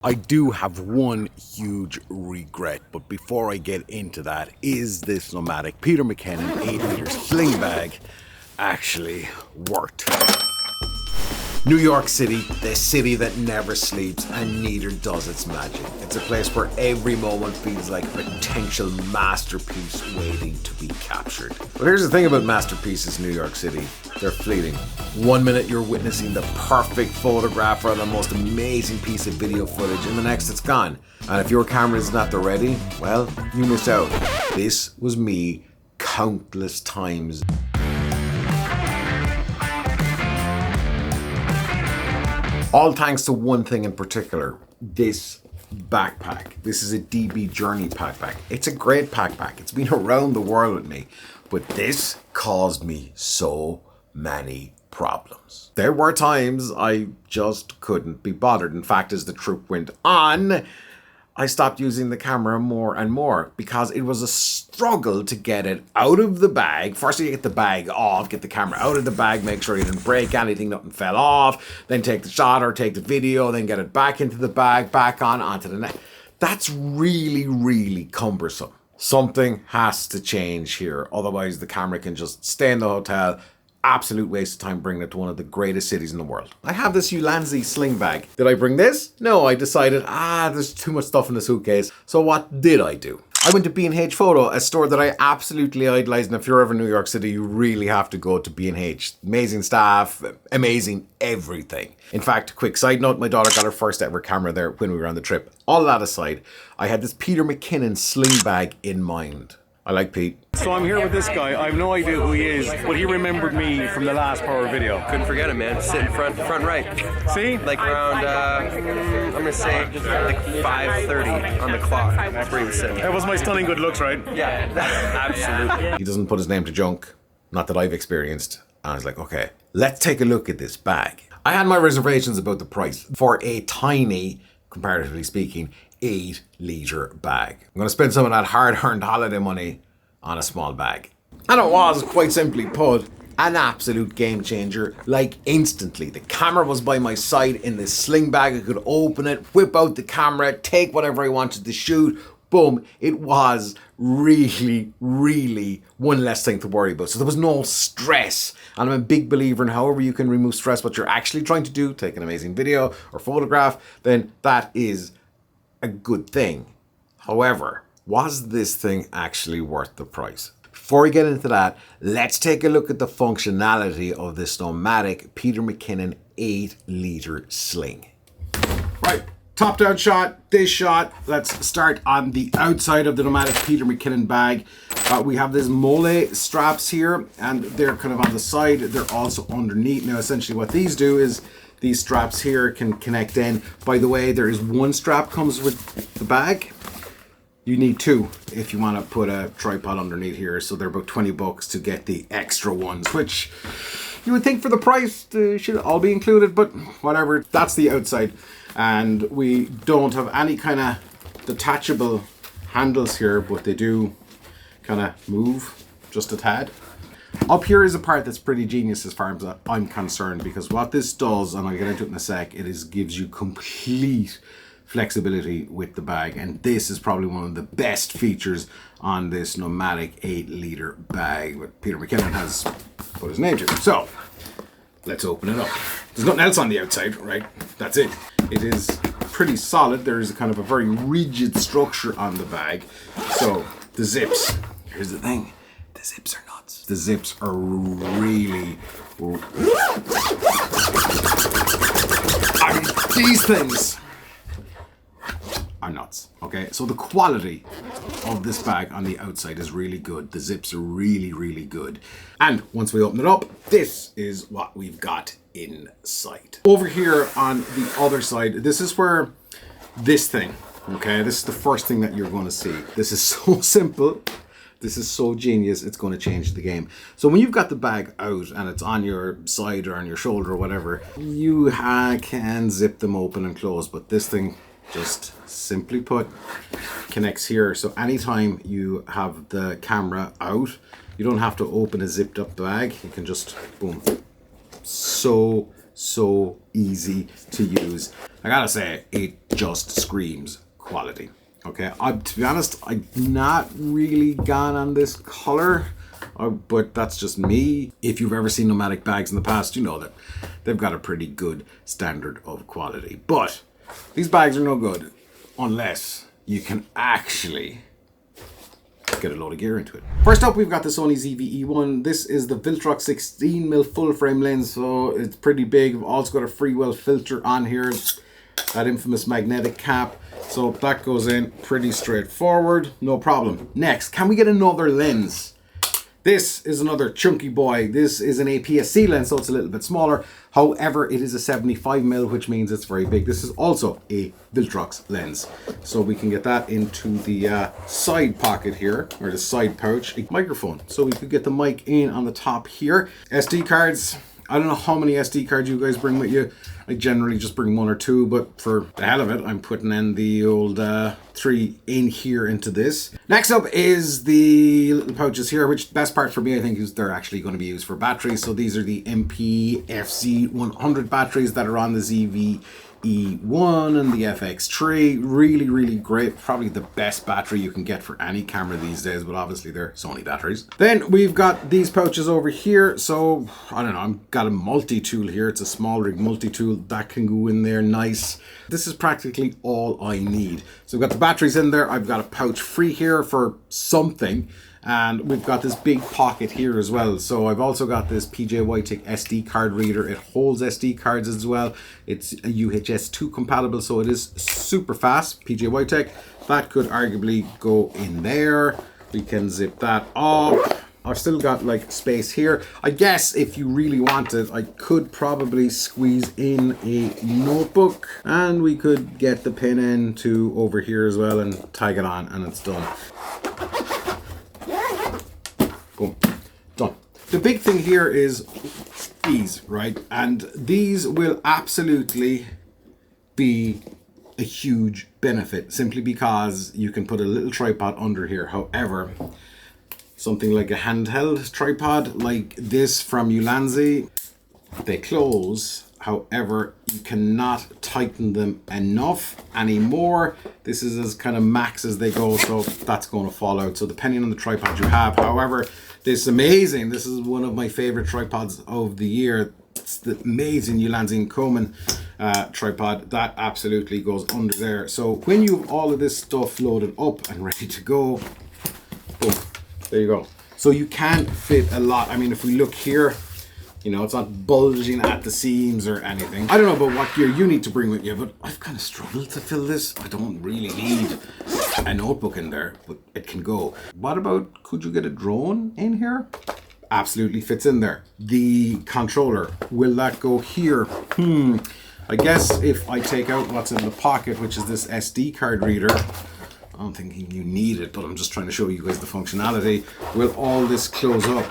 I do have one huge regret, but before I get into that, is this Nomatic Peter McKinnon 8-liter sling bag actually worked? New York City, the city that never sleeps, and neither does its magic. It's a place where every moment feels like a potential masterpiece waiting to be captured. But here's the thing about masterpieces in New York City. They're fleeting. One minute you're witnessing the perfect photograph or the most amazing piece of video footage, and the next it's gone. And if your camera isn't at the ready, well, you miss out. This was me countless times. All thanks to one thing in particular, this backpack. This is a DB Journey backpack. It's a great backpack. It's been around the world with me, but this caused me so many problems. There were times I just couldn't be bothered. In fact, as the trip went on, I stopped using the camera more and more because it was a struggle to get it out of the bag. First, you get the bag off, get the camera out of the bag, make sure you didn't break anything, nothing fell off, then take the shot or take the video, then get it back into the bag, back onto the net. That's really, really cumbersome. Something has to change here. Otherwise, the camera can just stay in the hotel. Absolute waste of time bringing it to one of the greatest cities in the world. I have this Ulanzi sling bag. Did I bring this? No, I decided, there's too much stuff in the suitcase. So what did I do? I went to B&H Photo, a store that I absolutely idolize. And if you're ever in New York City, you really have to go to B&H. Amazing staff, amazing everything. In fact, quick side note, my daughter got her first ever camera there when we were on the trip. All that aside, I had this Peter McKinnon sling bag in mind. I like Pete. So I'm here with this guy. I have no idea who he is, but he remembered me from the last Power video. Couldn't forget him, man. Sitting front right. See? Like around, I'm gonna say like 5:30 on the clock. That's where he was sitting. That was my stunning good looks, right? Yeah, absolutely. He doesn't put his name to junk. Not that I've experienced. I was like, okay, let's take a look at this bag. I had my reservations about the price for a tiny, comparatively speaking, 8-liter bag. I'm going to spend some of that hard-earned holiday money on a small bag. And it was, quite simply put, an absolute game changer, like instantly. The camera was by my side in this sling bag. I could open it, whip out the camera, take whatever I wanted to shoot. Boom. It was really, really one less thing to worry about. So there was no stress. And I'm a big believer in however you can remove stress, what you're actually trying to do, take an amazing video or photograph, then that is a good thing. However, was this thing actually worth the price? Before we get into that, let's take a look at the functionality of this Nomatic Peter McKinnon 8-liter sling. Right, top down shot, this shot. Let's start on the outside of the Nomatic Peter McKinnon bag. We have these mole straps here, and they're kind of on the side. They're also underneath. Now, essentially what these do is these straps here can connect in. By the way, there is one strap comes with the bag. You need two if you want to put a tripod underneath here. So they're about 20 bucks to get the extra ones, which you would think for the price should all be included, but whatever. That's the outside. And we don't have any kind of detachable handles here, but they do kind of move just a tad. Up here is a part that's pretty genius as far as I'm concerned, because what this does, and I'll get into it in a sec, gives you complete flexibility with the bag, and this is probably one of the best features on this Nomatic 8-liter bag that Peter McKinnon has put his name to. So let's open it up. There's nothing else on the outside, right? That's it. It is pretty solid. There is a kind of a very rigid structure on the bag. So the zips, here's the thing, the zips are nuts. The zips are really, these things are nuts. Okay, so the quality of this bag on the outside is really good. The zips are really, really good. And once we open it up, this is what we've got inside. Over here on the other side, this is where this thing, okay, this is the first thing that you're going to see. This is so simple. This is so genius, it's going to change the game. So when you've got the bag out and it's on your side or on your shoulder or whatever, you can zip them open and close, but this thing just simply put connects here. So anytime you have the camera out, you don't have to open a zipped up bag. You can just, boom. So so easy to use. I gotta say, it just screams quality. Okay, to be honest, I'm not really gone on this color, but that's just me. If you've ever seen Nomatic bags in the past, you know that they've got a pretty good standard of quality. But these bags are no good unless you can actually get a load of gear into it. First up, we've got the Sony ZV-E1. This is the Viltrox 16mm full frame lens, so it's pretty big. We've also got a Freewell filter on here, that infamous magnetic cap. So that goes in pretty straightforward, no problem. Next, can we get another lens? This is another chunky boy. This is an APS-C lens, so it's a little bit smaller. However, it is a 75mm, which means it's very big. This is also a Viltrox lens. So we can get that into the side pocket here, or the side pouch. A microphone, so we could get the mic in on the top here. SD cards. I don't know how many SD cards you guys bring with you. I generally just bring 1 or 2, but for the hell of it, I'm putting in the old 3 in here into this. Next up is the little pouches here, which best part for me, I think, is they're actually going to be used for batteries. So these are the MPFC100 batteries that are on the ZV-E1 and the FX3. Really, really great. Probably the best battery you can get for any camera these days, but obviously they're Sony batteries. Then we've got these pouches over here. So I don't know, I've got a multi-tool here. It's a small rig multi-tool that can go in there nice. This is practically all I need. So I've got the batteries in there. I've got a pouch free here for something. And we've got this big pocket here as well. So I've also got this PJ Whitec SD card reader. It holds SD cards as well. It's a UHS-2 compatible, so it is super fast. PJ Whitec. That could arguably go in there. We can zip that up. I've still got like space here. I guess if you really wanted, I could probably squeeze in a notebook, and we could get the pin in to over here as well and tag it on, and it's done. Boom. Done. The big thing here is these, right? And these will absolutely be a huge benefit simply because you can put a little tripod under here. However, something like a handheld tripod like this from Ulanzi, they close. However, you cannot tighten them enough anymore. This is as kind of max as they go, so that's going to fall out. So depending on the tripod you have, however, this is amazing. This is one of my favorite tripods of the year. It's the amazing Ulanzi & Coleman tripod. That absolutely goes under there. So when you have all of this stuff loaded up and ready to go, boom, there you go. So you can fit a lot. I mean, if we look here, you know, it's not bulging at the seams or anything. I don't know about what gear you need to bring with you, but I've kind of struggled to fill this. I don't really need a notebook in there, but it can go. What about, could you get a drone in here? Absolutely fits in there. The controller, will that go here? I guess if I take out what's in the pocket, which is this SD card reader, I don't think you need it, but I'm just trying to show you guys the functionality. Will all this close up?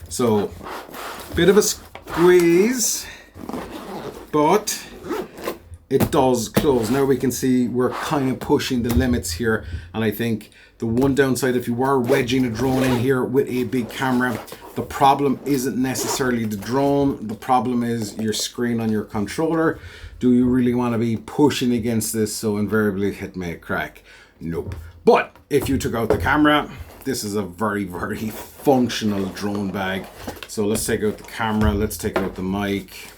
So, bit of a squeeze, but it does close. Now we can see we're kind of pushing the limits here, and I think the one downside, if you were wedging a drone in here with a big camera, the problem isn't necessarily the drone. The problem is your screen on your controller. Do you really want to be pushing against this? So invariably it may crack. Nope. But if you took out the camera, this is a very, very functional drone bag. So let's take out the camera. Let's take out the mic.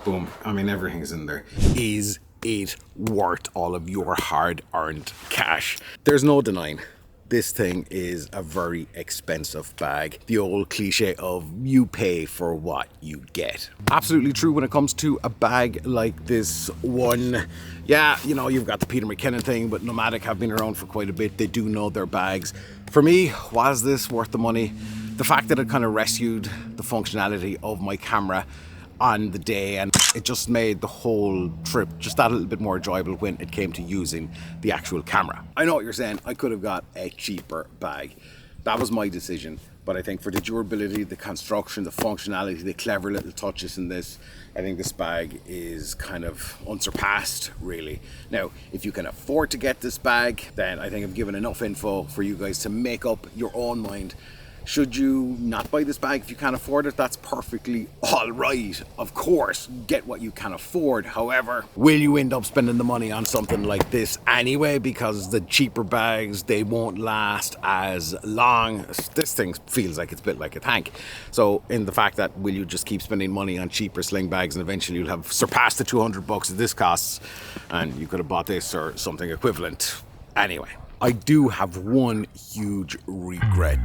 Boom. I mean, everything's in there. Is it worth all of your hard-earned cash? There's no denying. This thing is a very expensive bag. The old cliche of you pay for what you get. Absolutely true when it comes to a bag like this one. Yeah, you know, you've got the Peter McKinnon thing, but Nomatic have been around for quite a bit. They do know their bags. For me, was this worth the money? The fact that it kind of rescued the functionality of my camera on the day, and it just made the whole trip just that little bit more enjoyable when it came to using the actual camera. I know what you're saying, I could have got a cheaper bag. That was my decision, but I think for the durability, the construction, the functionality, the clever little touches in this, I think this bag is kind of unsurpassed, really. Now, if you can afford to get this bag, then I think I've given enough info for you guys to make up your own mind Should you not buy this bag if you can't afford it? That's perfectly all right. Of course, get what you can afford. However, will you end up spending the money on something like this anyway? Because the cheaper bags, they won't last as long. This thing feels like it's built like a tank. So in the fact that will you just keep spending money on cheaper sling bags and eventually you'll have surpassed the $200 that this costs and you could have bought this or something equivalent. Anyway, I do have one huge regret.